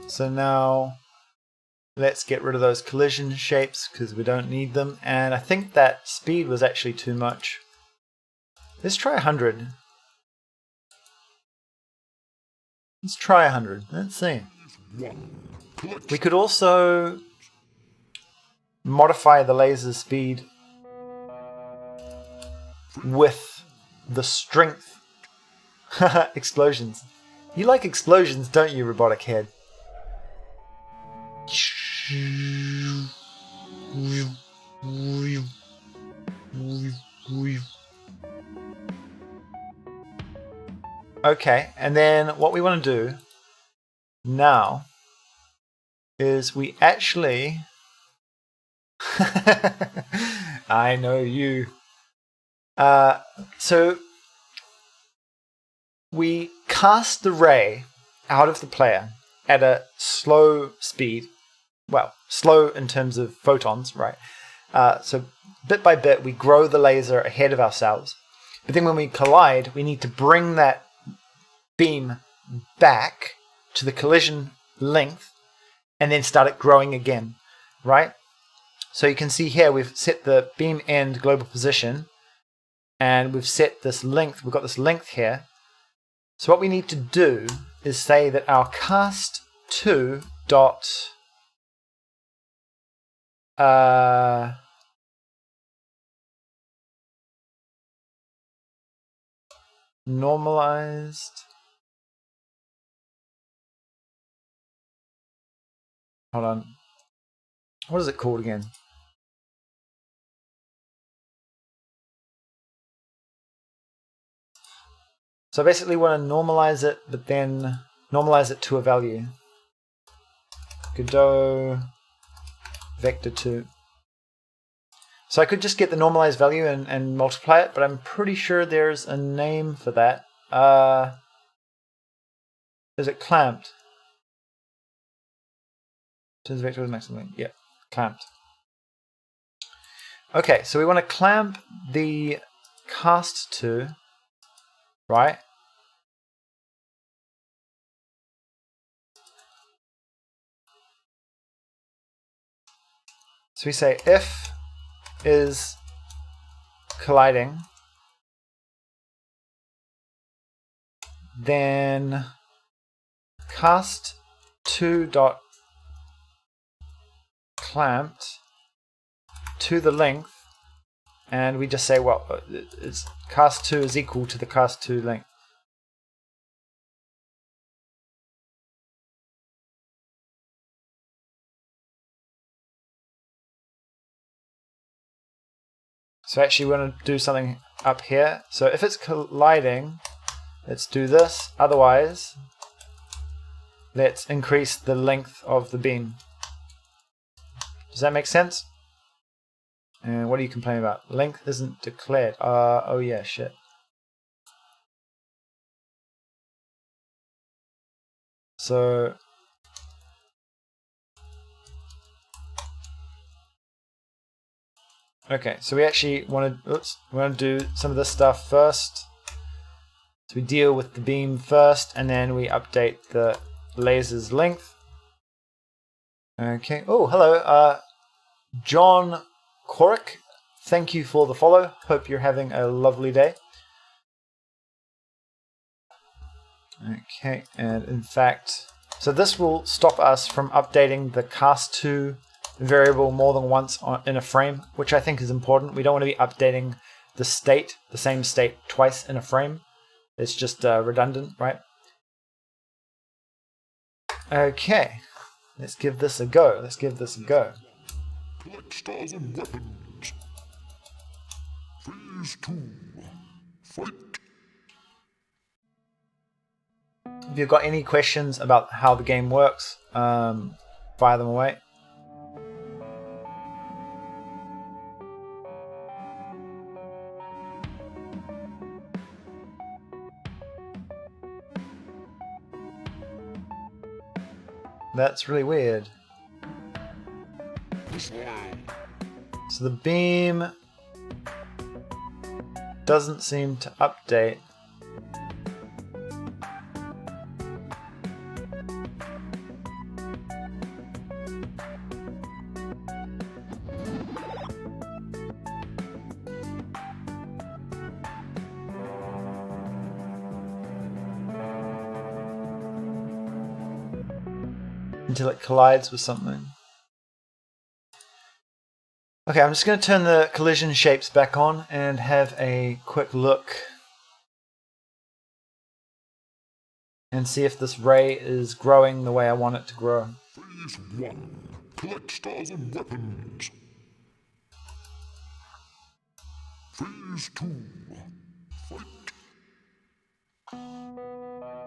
So now let's get rid of those collision shapes because we don't need them. And I think that speed was actually too much. Let's try 100. Let's try 100. Let's see. We could also modify the laser speed with the strength. Explosions. You like explosions, don't you, robotic head? Okay, and then what we want to do now is we actually I know you. So we cast the ray out of the player at a slow speed. Well, slow in terms of photons, right? So bit by bit, we grow the laser ahead of ourselves. But then when we collide, we need to bring that beam back to the collision length and then start it growing again, right? So you can see here we've set the beam end global position and we've set this length. We've got this length here. So what we need to do is say that our cast2 dot normalized. Hold on. What is it called again? So basically we want to normalize it, but then normalize it to a value. Godot vector 2. So I could just get the normalized value and multiply it, but I'm pretty sure there's a name for that. Is it clamped? Turns vector to the next link. Yeah, clamped. Okay, so we want to clamp the cast2, right? So we say if is colliding, then cast2 dot clamped to the length, and we just say, well, it's cast2 is equal to the cast2 length. So actually we want to do something up here. So if it's colliding, let's do this. Otherwise, let's increase the length of the beam. Does that make sense? And what are you complaining about? Length isn't declared. Oh yeah, shit. So okay, so we actually want to do some of this stuff first. So we deal with the beam first, and then we update the laser's length. Okay. Oh, hello, John Corrick. Thank you for the follow. Hope you're having a lovely day. Okay, and in fact, so this will stop us from updating the cast2 variable more than once in a frame, which I think is important. We don't want to be updating the state, the same state, twice in a frame. It's just redundant, right? Okay, let's give this a go. Let's give this a go. Collect stars and weapons. Phase 2. Fight. If you've got any questions about how the game works, fire them away. That's really weird. So the beam doesn't seem to update. until it collides with something. Okay, I'm just going to turn the collision shapes back on and have a quick look and see if this ray is growing the way I want it to grow. Phase 1. Collect stars and weapons. Phase 2. Fight.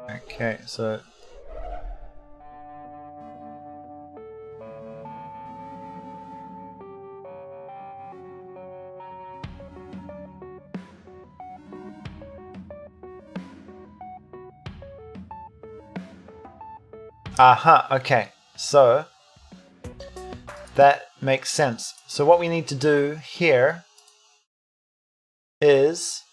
Okay, so aha, okay, so that makes sense. So what we need to do here is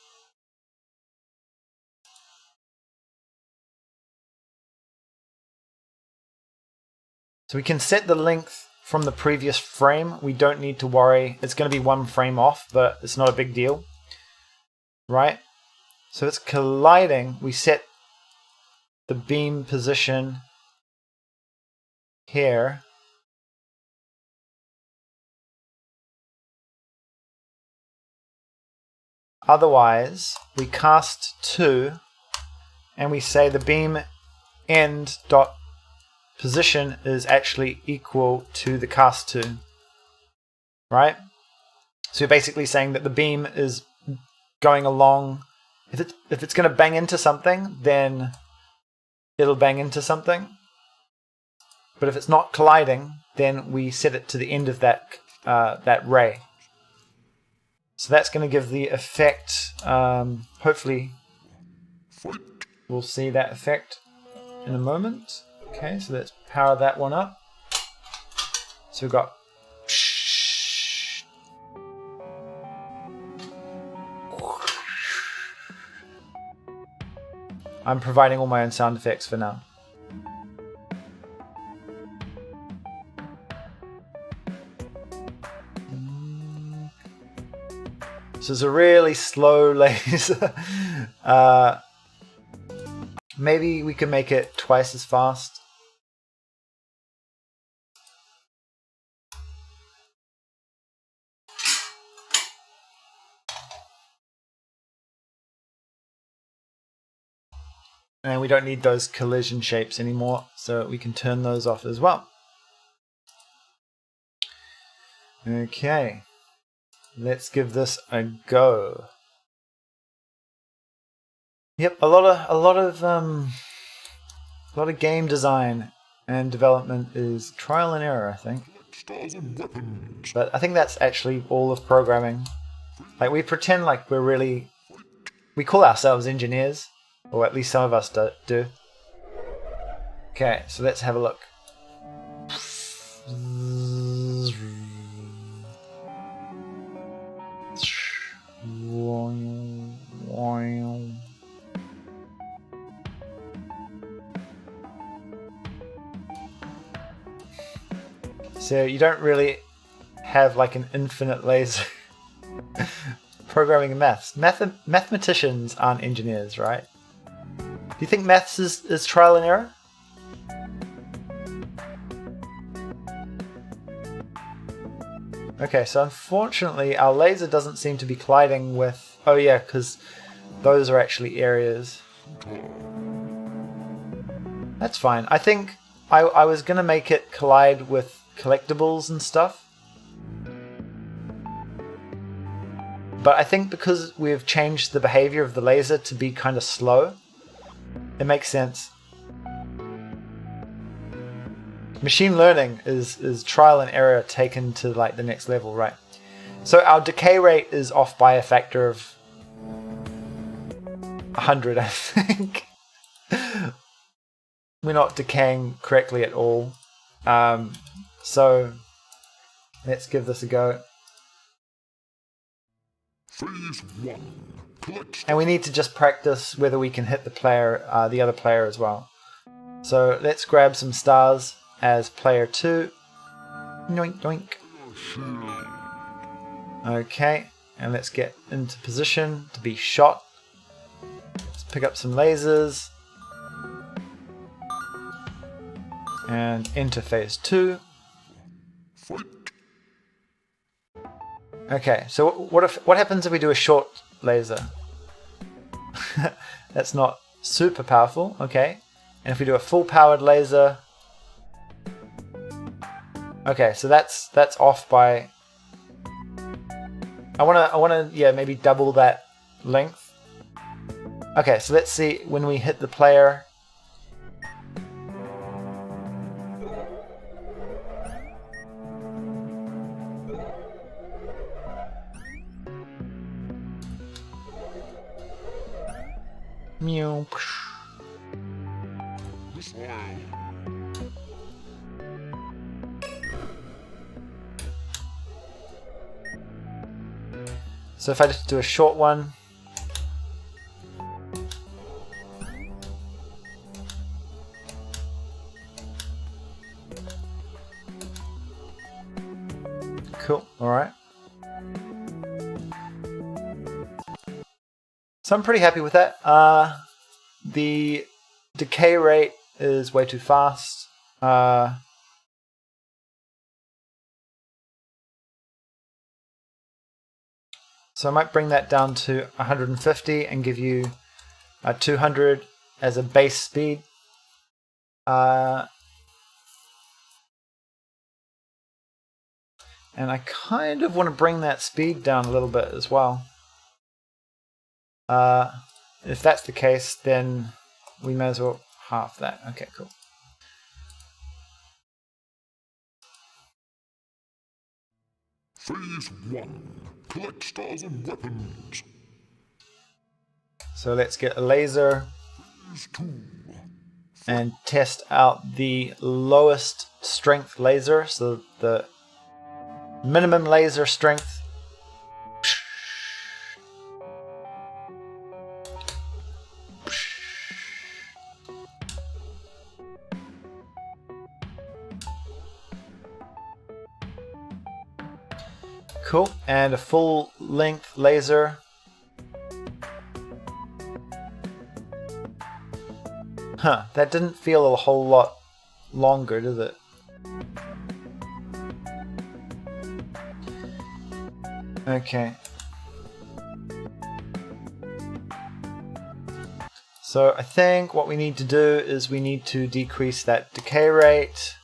so we can set the length from the previous frame. We don't need to worry. It's going to be one frame off, but it's not a big deal, right? So it's colliding. We set the beam position here. Otherwise, we cast 2 and we say the beam end dot position is actually equal to the cast 2, right? So you're basically saying that the beam is going along. If it's going to bang into something, then it'll bang into something. But if it's not colliding, then we set it to the end of that ray. So that's going to give the effect. Hopefully, we'll see that effect in a moment. Okay, so let's power that one up. So we've got. I'm providing all my own sound effects for now. This is a really slow laser. Maybe we can make it twice as fast. And we don't need those collision shapes anymore, so we can turn those off as well. Okay, let's give this a go. Yep, a lot of game design and development is trial and error, I think. But I think that's actually all of programming. Like, we pretend like we call ourselves engineers, or at least some of us do. Okay, so let's have a look. So you don't really have like an infinite laser. Programming and maths. Mathematicians aren't engineers, right? Do you think maths is trial and error? Okay, so unfortunately our laser doesn't seem to be colliding with... Oh yeah, because those are actually areas. That's fine. I think I was going to make it collide with collectibles and stuff. But I think because we've changed the behavior of the laser to be kind of slow, it makes sense. Machine learning is trial and error taken to like the next level, right? So our decay rate is off by a factor of 100, I think. We're not decaying correctly at all. So let's give this a go. Phase 1. And we need to just practice whether we can hit the other player as well. So let's grab some stars as player 2. Yoink, yoink. Okay, and let's get into position to be shot. Let's pick up some lasers. And enter phase 2. Fight. Okay, so what happens if we do a short laser? That's not super powerful, okay. And if we do a full powered laser, okay, so that's off by. I wanna yeah, maybe double that length. Okay, so let's see when we hit the player. Meow. This way. So if I just do a short one. Cool, alright. So I'm pretty happy with that. The decay rate is way too fast. So I might bring that down to 150 and give you 200 as a base speed. And I kind of want to bring that speed down a little bit as well. If that's the case, then we may as well half that. Okay, cool. Phase 1. Collect stars and weapons. So let's get a laser Phase 2. and test out the lowest strength laser. So the minimum laser strength. Cool, and a full length laser. Huh, that didn't feel a whole lot longer, did it? Okay. So I think what we need to do is we need to decrease that decay rate.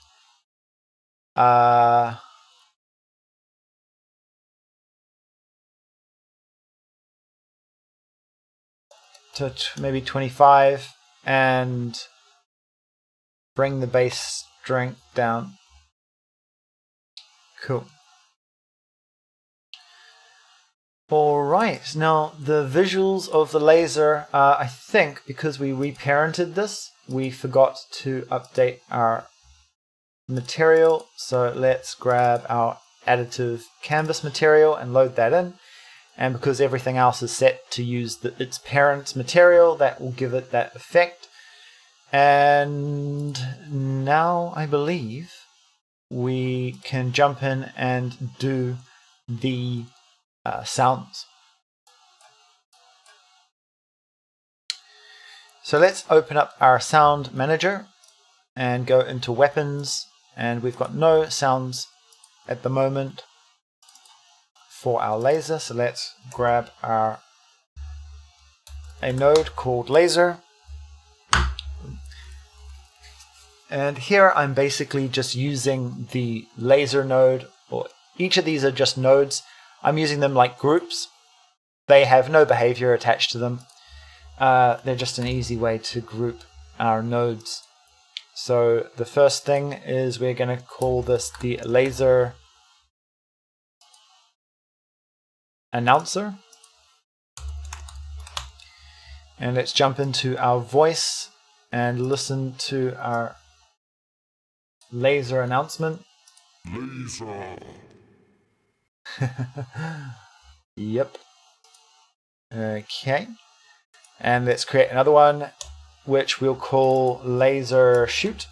To maybe 25 and bring the base strength down. Cool. Alright, now the visuals of the laser, I think because we reparented this, we forgot to update our material. So let's grab our additive canvas material and load that in. And because everything else is set to use its parent material, that will give it that effect. And now I believe we can jump in and do the sounds. So let's open up our sound manager and go into weapons, and we've got no sounds at the moment for our laser, so let's grab a node called laser, and here I'm basically just using the laser node, or each of these are just nodes. I'm using them like groups. They have no behavior attached to them. They're just an easy way to group our nodes. So the first thing is we're going to call this the laser announcer, and let's jump into our voice and listen to our laser announcement. Laser. Yep. Okay, and let's create another one which we'll call laser shoot.